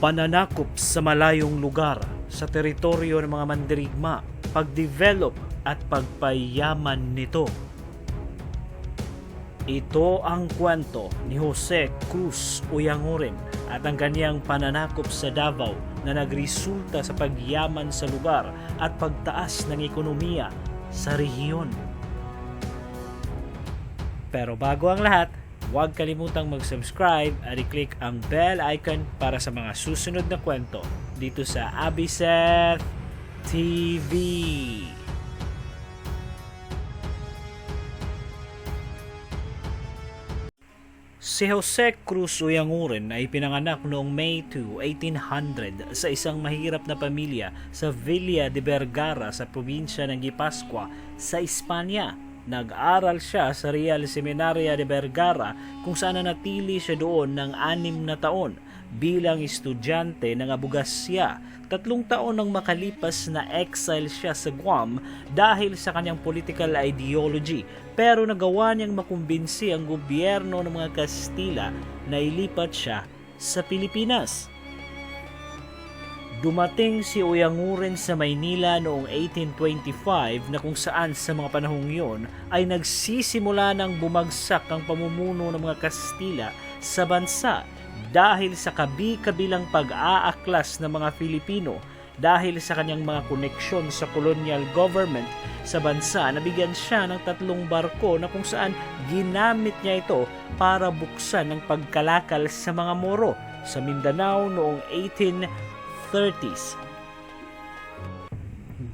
pananakop sa malayong lugar sa teritoryo ng mga mandirigma, pagdevelop at pagpayaman nito. Ito ang kwento ni Jose Cruz Oyanguren at ang kanyang pananakop sa Davao na nagresulta sa pagyaman sa lugar at pagtaas ng ekonomiya sa rehiyon. Pero bago ang lahat, huwag kalimutang mag-subscribe at i-click ang bell icon para sa mga susunod na kwento dito sa Abiseth TV. Si Jose Cruz Oyanguren ay pinanganak noong May 2, 1800 sa isang mahirap na pamilya sa Villa de Vergara sa probinsya ng Guipazcoa sa Espanya. Nag-aral siya sa Real Seminaria de Vergara kung saan nanatili siya doon ng 6 na taon. Bilang estudyante ng abogacía, 3 taon nang makalipas na exile siya sa Guam dahil sa kanyang political ideology, pero nagawa niyang makumbinsi ang gobyerno ng mga Kastila na ilipat siya sa Pilipinas. Dumating si Oyanguren sa Maynila noong 1825 na kung saan sa mga panahong yon ay nagsisimula ng bumagsak ang pamumuno ng mga Kastila sa bansa dahil sa kabi-kabilang pag-aaklas ng mga Filipino. Dahil sa kanyang mga koneksyon sa colonial government sa bansa, nabigyan siya ng 3 barko na kung saan ginamit niya ito para buksan ang pagkalakal sa mga Moro sa Mindanao noong 1830s.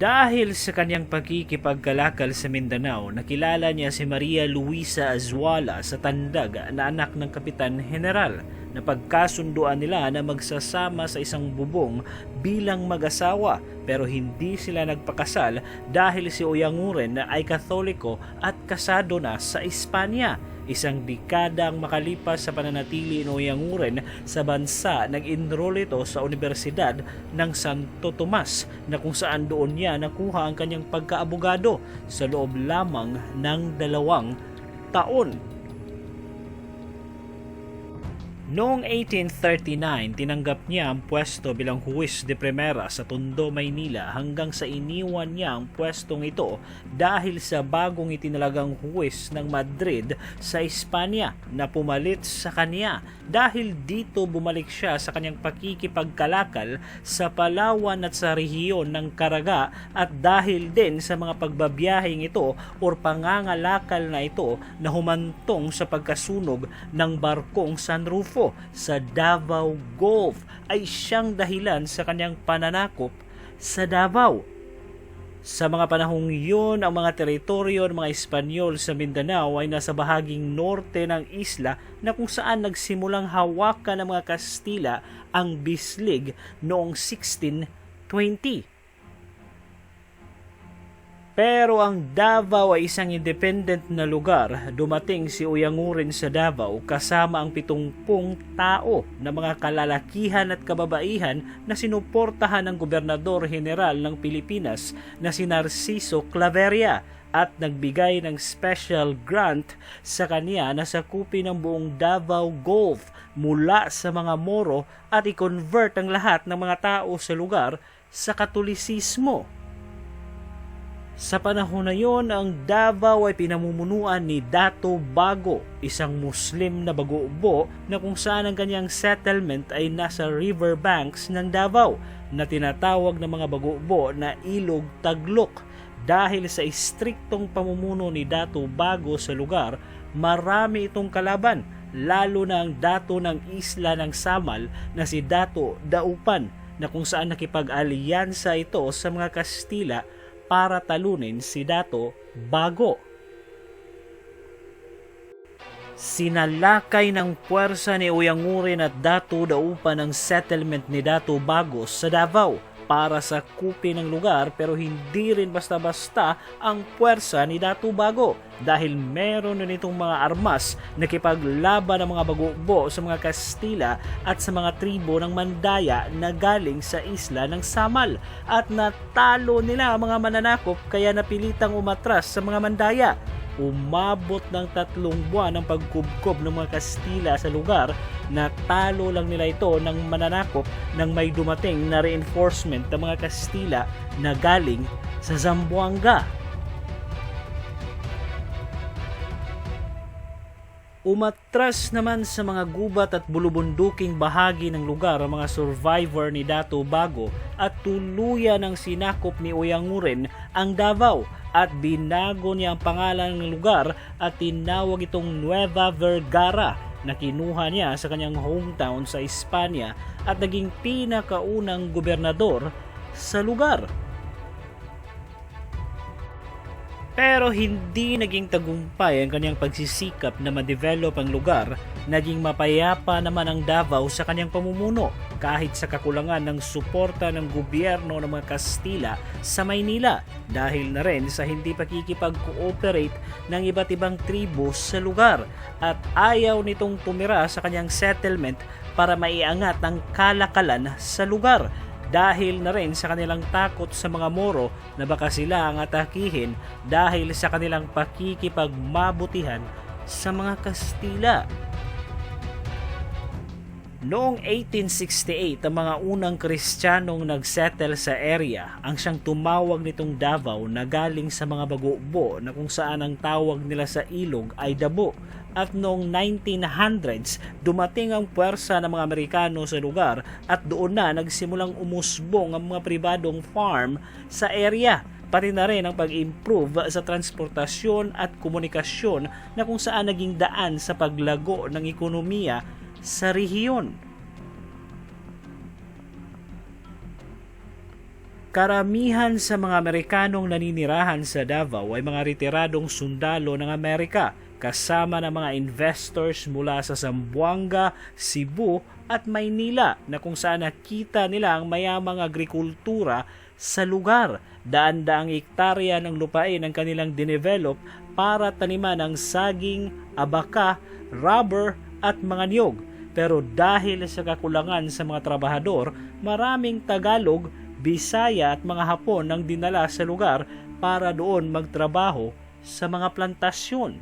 Dahil sa kanyang pagkikipagkalakal sa Mindanao, nakilala niya si Maria Luisa Azuala sa Tandag na anak ng Kapitan General. Napagkasunduan nila na magsasama sa isang bubong bilang mag-asawa, pero hindi sila nagpakasal dahil si Oyanguren ay Katoliko at kasado na sa Espanya. Isang dekadang makalipas sa pananatili ni Oyanguren sa bansa, nag-enroll ito sa Universidad ng Santo Tomas na kung saan doon niya nakuha ang kanyang pagkaabogado sa loob lamang ng 2 taon. Noong 1839, tinanggap niya ang pwesto bilang Juez de Primera sa Tondo, Maynila hanggang sa iniwan niya ang pwestong ito dahil sa bagong itinalagang Juez ng Madrid sa Espanya na pumalit sa kanya. Dahil dito bumalik siya sa kanyang pakikipagkalakal sa Palawan at sa rehiyon ng Caraga, at dahil din sa mga pagbabiyaheng ito o pangangalakal na ito na humantong sa pagkasunog ng barkong San Rufo sa Davao Gulf ay siyang dahilan sa kanyang pananakop sa Davao. Sa mga panahong yun, ang mga teritoryo ng mga Espanyol sa Mindanao ay nasa bahaging norte ng isla na kung saan nagsimulang hawakan ng mga Kastila ang Bislig noong 1620. Pero ang Davao ay isang independent na lugar. Dumating si Oyanguren sa Davao kasama ang 70 tao na mga kalalakihan at kababaihan na sinuportahan ng Gobernador General ng Pilipinas na si Narciso Claveria, at nagbigay ng special grant sa kanya na sakupin ang buong Davao Gulf mula sa mga Moro at i-convert ang lahat ng mga tao sa lugar sa Katolisismo. Sa panahon na yon, ang Davao ay pinamumunuan ni Dato Bago, isang Muslim na bagubo na kung saan ang kanyang settlement ay nasa riverbanks ng Davao na tinatawag ng mga bagubo na Ilog Taglok. Dahil sa istriktong pamumuno ni Dato Bago sa lugar, marami itong kalaban, lalo na ang dato ng isla ng Samal na si Dato Daupan na kung saan nakipag-alyansa ito sa mga Kastila para talunin si Dato Bago. Sinalakay ng puwersa ni Oyanguren at Dato Daupan ang settlement ni Dato Bago sa Davao para sa sakupin ng lugar, pero hindi rin basta-basta ang puwersa ni Dato Bago dahil meron na nitong mga armas na kipaglaban ng mga bagubo sa mga Kastila at sa mga tribo ng Mandaya na galing sa isla ng Samal, at natalo nila ang mga mananakop kaya napilitang umatras sa mga Mandaya. umabot ng 3 buwan ang pagkubkob ng mga Kastila sa lugar na talo lang nila ito ng mananakop nang may dumating na reinforcement ng mga Kastila na galing sa Zamboanga. Umatras naman sa mga gubat at bulubunduking bahagi ng lugar ang mga survivor ni Dato Bago at tuluyan ng sinakop ni Uyanguren ang Davao at binago niya ang pangalan ng lugar at tinawag itong Nueva Vergara na kinuha niya sa kanyang hometown sa Espanya at naging pinakaunang gobernador sa lugar. Pero hindi naging tagumpay ang kanyang pagsisikap na ma-develop ang lugar. Naging mapayapa naman ang Davao sa kanyang pamumuno kahit sa kakulangan ng suporta ng gobyerno ng mga Kastila sa Maynila dahil na rin sa hindi pakikipag-cooperate ng iba't ibang tribo sa lugar at ayaw nitong tumira sa kanyang settlement para maiangat ang kalakalan sa lugar. Dahil na rin sa kanilang takot sa mga Moro na baka sila ang atakihin dahil sa kanilang pakikipagmabutihan sa mga Kastila. Noong 1868, ang mga unang Kristiyanong nagsettle sa area ang siyang tumawag nitong Davao na galing sa mga Bagobo na kung saan ang tawag nila sa ilog ay Dabo. At noong 1900s, dumating ang puwersa ng mga Amerikano sa lugar at doon na nagsimulang umusbong ang mga pribadong farm sa area. Pati na rin ang pag-improve sa transportasyon at komunikasyon na kung saan naging daan sa paglago ng ekonomiya sa rehiyon. Karamihan sa mga Amerikanong naninirahan sa Davao ay mga retiradong sundalo ng Amerika kasama ng mga investors mula sa Zamboanga, Cebu at Maynila na kung saan nakita nila ang mayamang agrikultura sa lugar. Daan-daang hektarya ng lupain ang kanilang dinevelop para taniman ng saging, abaka, rubber at mga niyog. Pero dahil sa kakulangan sa mga trabahador, maraming Tagalog, Bisaya at mga Hapon ang dinala sa lugar para doon magtrabaho sa mga plantasyon.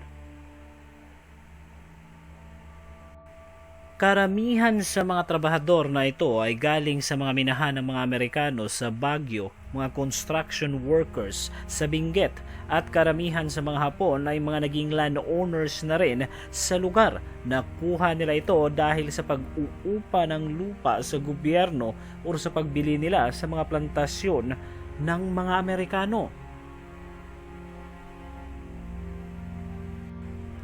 Karamihan sa mga trabahador na ito ay galing sa mga minahan ng mga Amerikano sa Baguio, mga construction workers sa Benguet at karamihan sa mga Hapon ay mga naging landowners na rin sa lugar. Nakuha nila ito dahil sa pag-uupa ng lupa sa gobyerno o sa pagbili nila sa mga plantasyon ng mga Amerikano.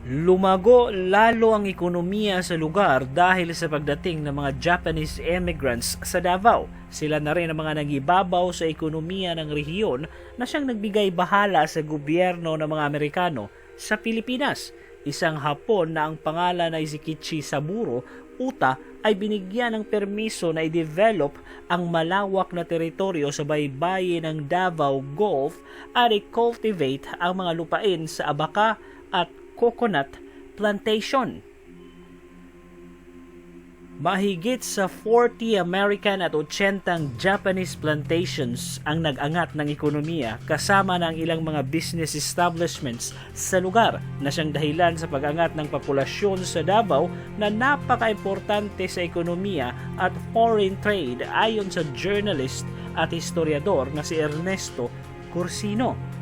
Lumago lalo ang ekonomiya sa lugar dahil sa pagdating ng mga Japanese immigrants sa Davao. Sila na rin ang mga nagibabaw sa ekonomiya ng rehiyon na siyang nagbigay bahala sa gobyerno ng mga Amerikano sa Pilipinas. Isang Hapon na ang pangalan ay si Kichi Saburo Uta ay binigyan ng permiso na i-develop ang malawak na teritoryo sa baybayin ng Davao Gulf at i-cultivate ang mga lupain sa abaka at coconut plantation. Mahigit sa 40 American at 80 Japanese plantations ang nag-angat ng ekonomiya kasama ng ilang mga business establishments sa lugar na siyang dahilan sa pag-angat ng populasyon sa Davao na napaka-importante sa ekonomiya at foreign trade ayon sa journalist at historiador na si Ernesto Corsino.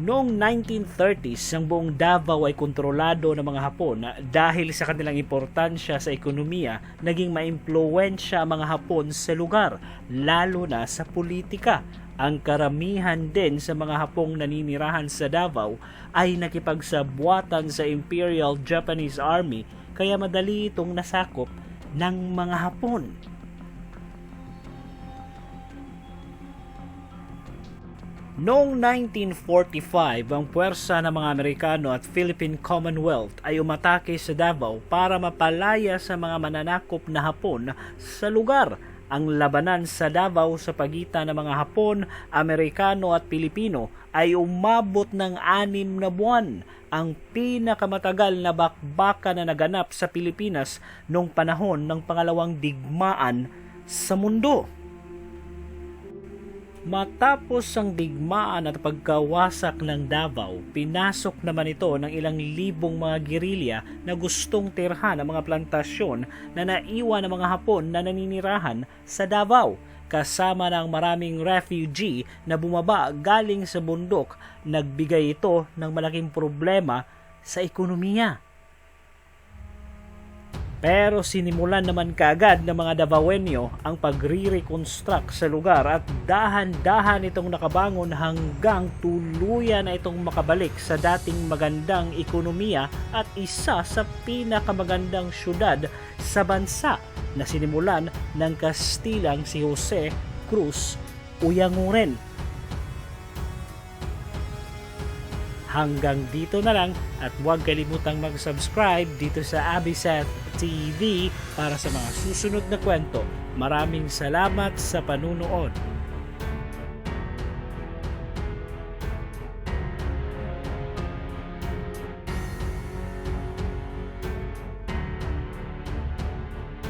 Noong 1930s, ang buong Davao ay kontrolado ng mga Hapon dahil sa kanilang importansya sa ekonomiya, naging maimpluwensya ang mga Hapon sa lugar, lalo na sa politika. Ang karamihan din sa mga Hapong naninirahan sa Davao ay nakipagsabuatan sa Imperial Japanese Army kaya madali itong nasakop ng mga Hapon. Noong 1945, ang puwersa ng mga Amerikano at Philippine Commonwealth ay umatake sa Davao para mapalaya sa mga mananakop na Hapon sa lugar. Ang labanan sa Davao sa pagitan ng mga Hapon, Amerikano at Pilipino ay umabot ng 6 na buwan, ang pinakamatagal na bakbakan na naganap sa Pilipinas noong panahon ng pangalawang digmaan sa mundo. Matapos ang digmaan at pagkawasak ng Davao, pinasok naman ito ng ilang libong mga gerilya na gustong tirhan ang mga plantasyon na naiwan ng mga Hapon na naninirahan sa Davao, kasama ng maraming refugee na bumaba galing sa bundok. Nagbigay ito ng malaking problema sa ekonomiya. Pero sinimulan naman kaagad ng mga Davaoenyo ang pagre-reconstruct sa lugar at dahan-dahan itong nakabangon hanggang tuluyan na itong makabalik sa dating magandang ekonomiya at isa sa pinakamagandang syudad sa bansa na sinimulan ng Kastilang si Jose Cruz Uyanguren. Hanggang dito na lang at huwag kalimutang mag-subscribe dito sa Abisat TV para sa mga susunod na kwento. Maraming salamat sa panunood.